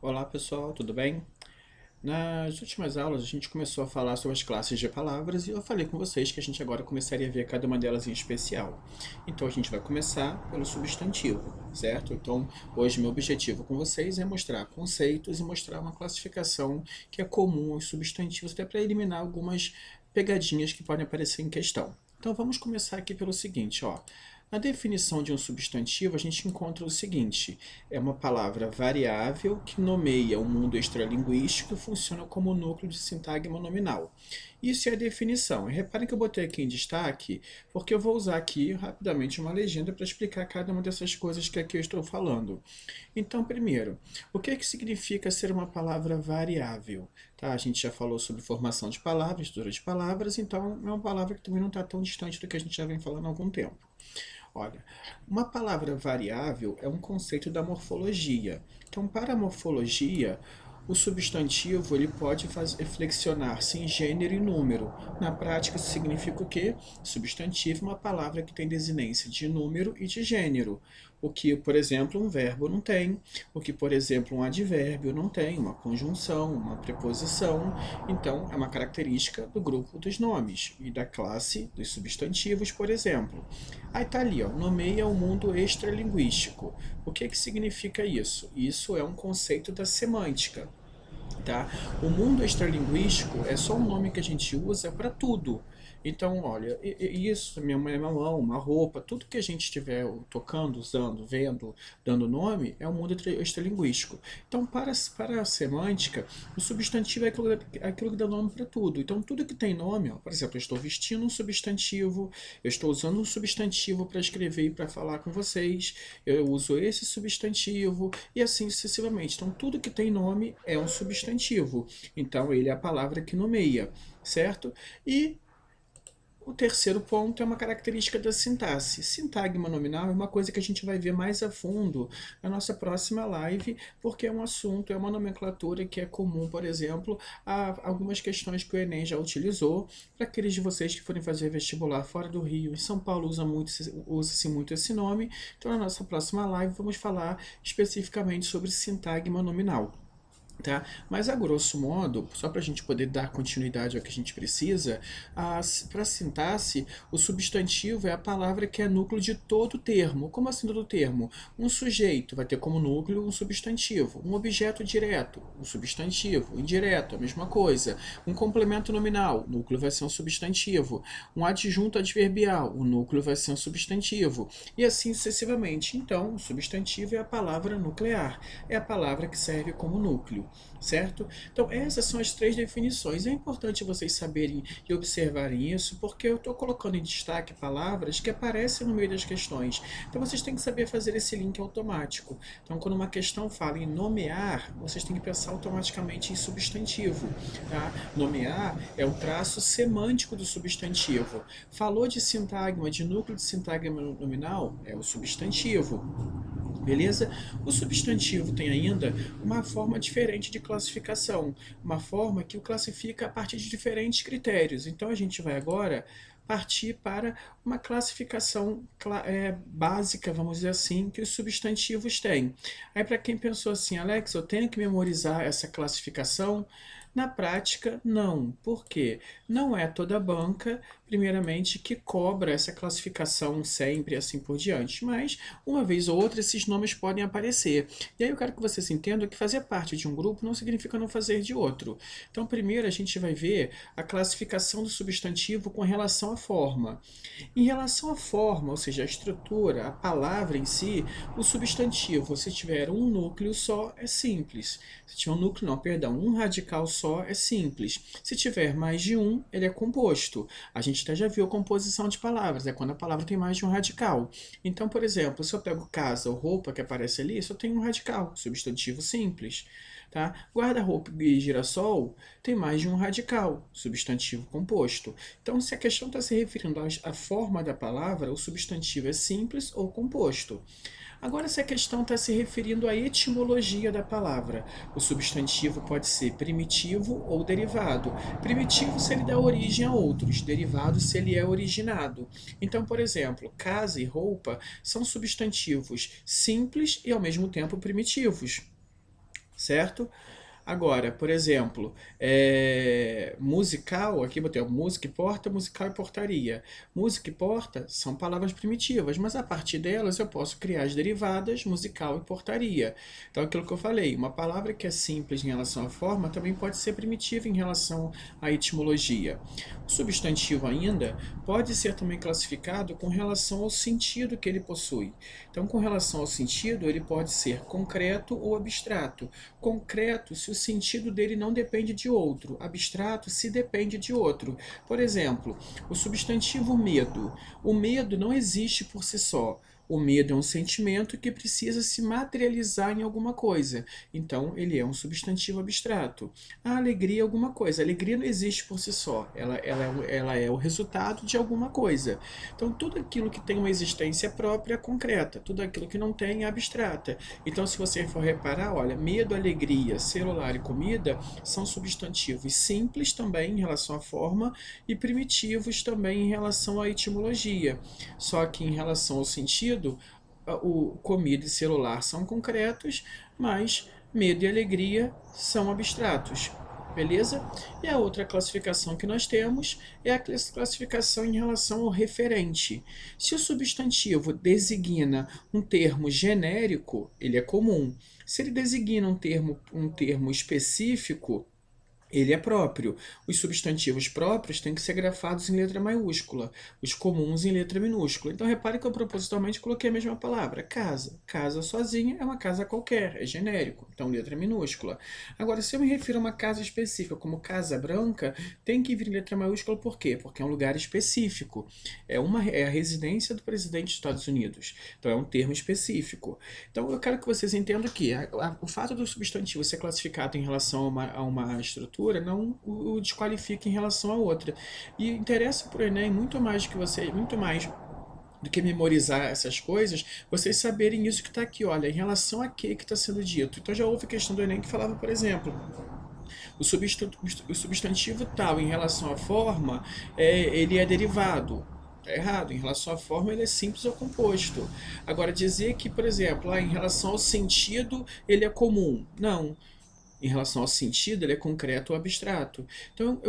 Olá pessoal, tudo bem? Nas últimas aulas a gente começou a falar sobre as classes de palavras e eu falei com vocês que a gente agora começaria a ver cada uma delas em especial. Então a gente vai começar pelo substantivo, certo? Então hoje meu objetivo com vocês é mostrar conceitos e mostrar uma classificação que é comum aos substantivos, até para eliminar algumas pegadinhas que podem aparecer em questão. Então vamos começar aqui pelo seguinte, ó. Na definição de um substantivo, a gente encontra o seguinte: é uma palavra variável que nomeia um mundo extralinguístico e funciona como núcleo de sintagma nominal. Isso é a definição. E reparem que eu botei aqui em destaque, porque eu vou usar aqui rapidamente uma legenda para explicar cada uma dessas coisas que aqui eu estou falando. Então, primeiro, o que significa ser uma palavra variável? Tá? A gente já falou sobre formação de palavras, estrutura de palavras, então é uma palavra que também não está tão distante do que a gente já vem falando há algum tempo. Olha, uma palavra variável é um conceito da morfologia. Então, para a morfologia, o substantivo ele pode flexionar-se em gênero e número. Na prática, isso significa o quê? Substantivo é uma palavra que tem desinência de número e de gênero. O que, por exemplo, um verbo não tem, o que, por exemplo, um advérbio não tem, uma conjunção, uma preposição. Então, é uma característica do grupo dos nomes e da classe dos substantivos, por exemplo. Aí tá ali, ó, nomeia o mundo extralinguístico. O que significa isso? Isso é um conceito da semântica. Tá? O mundo extralinguístico é só um nome que a gente usa para tudo. Então, olha, isso, minha mão, uma roupa, tudo que a gente estiver tocando, usando, vendo, dando nome, é um mundo extralinguístico. Então, para a semântica, o substantivo é aquilo que dá nome para tudo. Então, tudo que tem nome, ó, por exemplo, eu estou vestindo um substantivo, eu estou usando um substantivo para escrever e para falar com vocês, eu uso esse substantivo e assim sucessivamente. Então, tudo que tem nome é um substantivo. Então, ele é a palavra que nomeia, certo? E o terceiro ponto é uma característica da sintaxe. Sintagma nominal é uma coisa que a gente vai ver mais a fundo na nossa próxima live, porque é um assunto, é uma nomenclatura que é comum, por exemplo, a algumas questões que o Enem já utilizou. Para aqueles de vocês que forem fazer vestibular fora do Rio, em São Paulo usa-se muito esse nome. Então, na nossa próxima live, vamos falar especificamente sobre sintagma nominal. Tá? Mas a grosso modo, só para a gente poder dar continuidade ao que a gente precisa, para a sintaxe, o substantivo é a palavra que é núcleo de todo termo. Como assim todo termo? Um sujeito vai ter como núcleo um substantivo, um objeto direto, um substantivo, indireto, a mesma coisa. Um complemento nominal, o núcleo vai ser um substantivo. Um adjunto adverbial, o núcleo vai ser um substantivo. E assim sucessivamente. Então, o substantivo é a palavra nuclear, é a palavra que serve como núcleo. Certo? Então, essas são as três definições. É importante vocês saberem e observarem isso, porque eu estou colocando em destaque palavras que aparecem no meio das questões. Então, vocês têm que saber fazer esse link automático. Então, quando uma questão fala em nomear, vocês têm que pensar automaticamente em substantivo. Tá? Nomear é o traço semântico do substantivo. Falou de sintagma, de núcleo de sintagma nominal, é o substantivo. Beleza? O substantivo tem ainda uma forma diferente de classificação, uma forma que o classifica a partir de diferentes critérios. Então a gente vai agora partir para uma classificação básica, vamos dizer assim, que os substantivos têm. Aí para quem pensou assim, Alex, eu tenho que memorizar essa classificação? Na prática, não. Por quê? Não é toda banca, primeiramente, que cobra essa classificação sempre e assim por diante. Mas, uma vez ou outra, esses nomes podem aparecer. E aí eu quero que vocês entendam que fazer parte de um grupo não significa não fazer de outro. Então, primeiro a gente vai ver a classificação do substantivo com relação à forma. Em relação à forma, ou seja, a estrutura, a palavra em si, o substantivo, se tiver um núcleo só, é simples. Se tiver um núcleo, não, perdão, um radical só, é simples. Se tiver mais de um, ele é composto. A gente até já viu a composição de palavras, é quando a palavra tem mais de um radical. Então, por exemplo, se eu pego casa ou roupa que aparece ali, só tem um radical, substantivo simples. Tá? Guarda-roupa e girassol tem mais de um radical, substantivo composto. Então, se a questão está se referindo à forma da palavra, o substantivo é simples ou composto. Agora, se a questão está se referindo à etimologia da palavra, o substantivo pode ser primitivo ou derivado. Primitivo se ele dá origem a outros, derivado se ele é originado. Então, por exemplo, casa e roupa são substantivos simples e ao mesmo tempo primitivos. certo? Agora, por exemplo, musical, aqui botei ó, música e porta, musical e portaria. Música e porta são palavras primitivas, mas a partir delas eu posso criar as derivadas musical e portaria. Então, aquilo que eu falei, uma palavra que é simples em relação à forma também pode ser primitiva em relação à etimologia. O substantivo ainda pode ser também classificado com relação ao sentido que ele possui. Então, com relação ao sentido, ele pode ser concreto ou abstrato. Concreto se o sentido dele não depende de outro, abstrato se depende de outro. Por exemplo, o substantivo medo. O medo não existe por si só. O medo é um sentimento que precisa se materializar em alguma coisa. Então, ele é um substantivo abstrato. A alegria é alguma coisa. A alegria não existe por si só. Ela é o resultado de alguma coisa. Então, tudo aquilo que tem uma existência própria é concreta. Tudo aquilo que não tem é abstrata. Então, se você for reparar, olha, medo, alegria, celular e comida são substantivos simples também em relação à forma e primitivos também em relação à etimologia. Só que em relação ao sentido, o comida e celular são concretos, mas medo e alegria são abstratos. Beleza? E a outra classificação que nós temos é a classificação em relação ao referente. Se o substantivo designa um termo genérico, ele é comum. Se ele designa um termo específico, ele é próprio. Os substantivos próprios têm que ser grafados em letra maiúscula, os comuns em letra minúscula. Então repare que eu propositalmente coloquei a mesma palavra, casa. Casa sozinha é uma casa qualquer, é genérico, então letra minúscula. Agora, se eu me refiro a uma casa específica, como Casa Branca, tem que vir em letra maiúscula por quê? Porque é um lugar específico. É a residência do presidente dos Estados Unidos. Então é um termo específico. Então eu quero que vocês entendam que o fato do substantivo ser classificado em relação a uma estrutura não o desqualifica em relação a outra. E interessa para o Enem muito mais do que memorizar essas coisas, vocês saberem isso que está aqui, olha, em relação a que está sendo dito. Então já houve questão do Enem que falava, por exemplo, o substantivo tal em relação à forma, ele é derivado. Está errado. Em relação à forma, ele é simples ou composto. Agora, dizer que, por exemplo, em relação ao sentido, ele é comum. Não. Em relação ao sentido, ele é concreto ou abstrato. Então,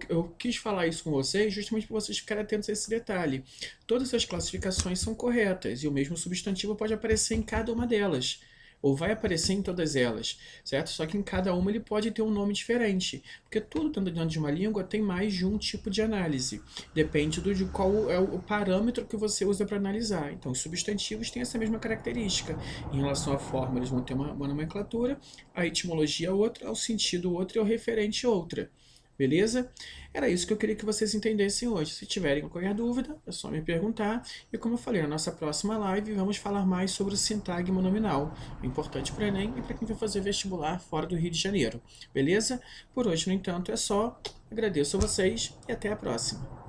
eu quis falar isso com vocês justamente para vocês ficarem atentos a esse detalhe. Todas as classificações são corretas e o mesmo substantivo pode aparecer em cada uma delas. Ou vai aparecer em todas elas, certo? Só que em cada uma ele pode ter um nome diferente, porque tudo dentro de uma língua tem mais de um tipo de análise. Depende de qual é o parâmetro que você usa para analisar. Então, os substantivos têm essa mesma característica. Em relação à forma, eles vão ter uma nomenclatura, a etimologia outra, ao sentido outra e ao referente outra. Beleza? Era isso que eu queria que vocês entendessem hoje. Se tiverem qualquer dúvida, é só me perguntar. E como eu falei, na nossa próxima live vamos falar mais sobre o sintagma nominal. É importante para o Enem e para quem vai fazer vestibular fora do Rio de Janeiro. Beleza? Por hoje, no entanto, é só. Agradeço a vocês e até a próxima.